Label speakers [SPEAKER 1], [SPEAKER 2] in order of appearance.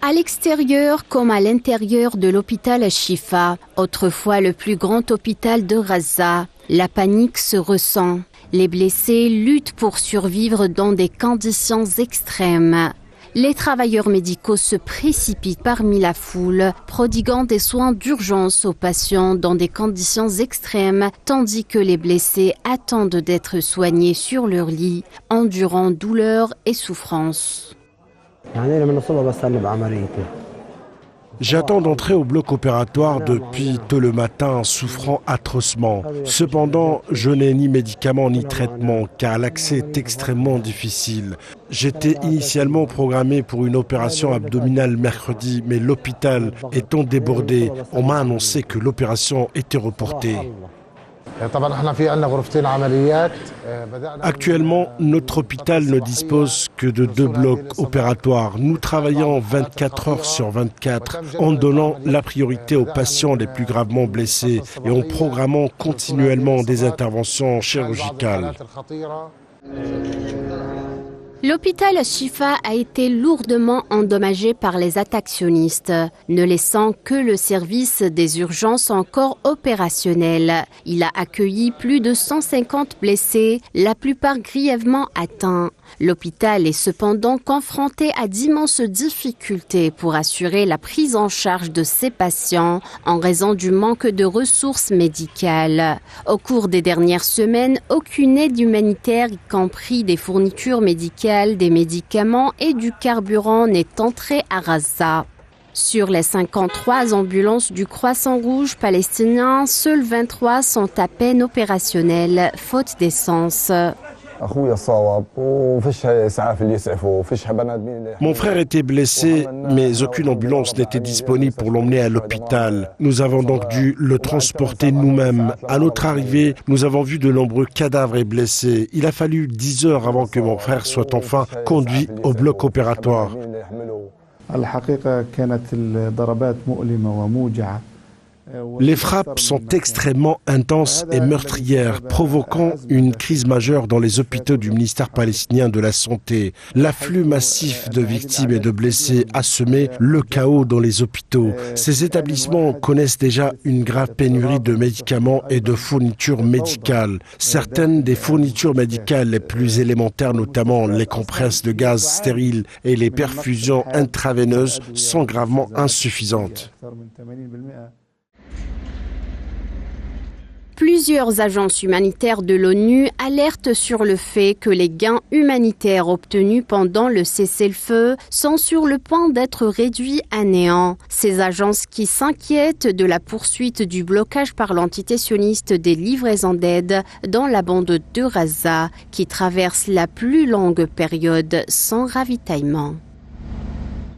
[SPEAKER 1] À l'extérieur comme à l'intérieur de l'hôpital Shifa, autrefois le plus grand hôpital de Gaza, la panique se ressent. Les blessés luttent pour survivre dans des conditions extrêmes. Les travailleurs médicaux se précipitent parmi la foule, prodiguant des soins d'urgence aux patients dans des conditions extrêmes, tandis que les blessés attendent d'être soignés sur leur lit, endurant douleur et souffrance.
[SPEAKER 2] J'attends d'entrer au bloc opératoire depuis tôt le matin, souffrant atrocement. Cependant, je n'ai ni médicaments ni traitement, car l'accès est extrêmement difficile. J'étais initialement programmé pour une opération abdominale mercredi, mais l'hôpital étant débordé, on m'a annoncé que l'opération était reportée. Actuellement, notre hôpital ne dispose que de 2 blocs opératoires. Nous travaillons 24 heures sur 24 en donnant la priorité aux patients les plus gravement blessés et en programmant continuellement des interventions chirurgicales.
[SPEAKER 1] L'hôpital Shifa a été lourdement endommagé par les attaques sionistes, ne laissant que le service des urgences encore opérationnel. Il a accueilli plus de 150 blessés, la plupart grièvement atteints. L'hôpital est cependant confronté à d'immenses difficultés pour assurer la prise en charge de ses patients en raison du manque de ressources médicales. Au cours des dernières semaines, aucune aide humanitaire, y compris des fournitures médicales, des médicaments et du carburant n'est entrée à Gaza. Sur les 53 ambulances du Croissant Rouge palestinien, seules 23 sont à peine opérationnelles, faute d'essence.
[SPEAKER 2] Mon frère était blessé, mais aucune ambulance n'était disponible pour l'emmener à l'hôpital. Nous avons donc dû le transporter nous-mêmes. À notre arrivée, nous avons vu de nombreux cadavres et blessés. Il a fallu 10 heures avant que mon frère soit enfin conduit au bloc opératoire. Les frappes sont extrêmement intenses et meurtrières, provoquant une crise majeure dans les hôpitaux du ministère palestinien de la Santé. L'afflux massif de victimes et de blessés a semé le chaos dans les hôpitaux. Ces établissements connaissent déjà une grave pénurie de médicaments et de fournitures médicales. Certaines des fournitures médicales les plus élémentaires, notamment les compresses de gaz stériles et les perfusions intraveineuses, sont gravement insuffisantes.
[SPEAKER 1] Plusieurs agences humanitaires de l'ONU alertent sur le fait que les gains humanitaires obtenus pendant le cessez-le-feu sont sur le point d'être réduits à néant. Ces agences qui s'inquiètent de la poursuite du blocage par l'entité sioniste des livraisons d'aide dans la bande de Gaza, qui traverse la plus longue période sans ravitaillement.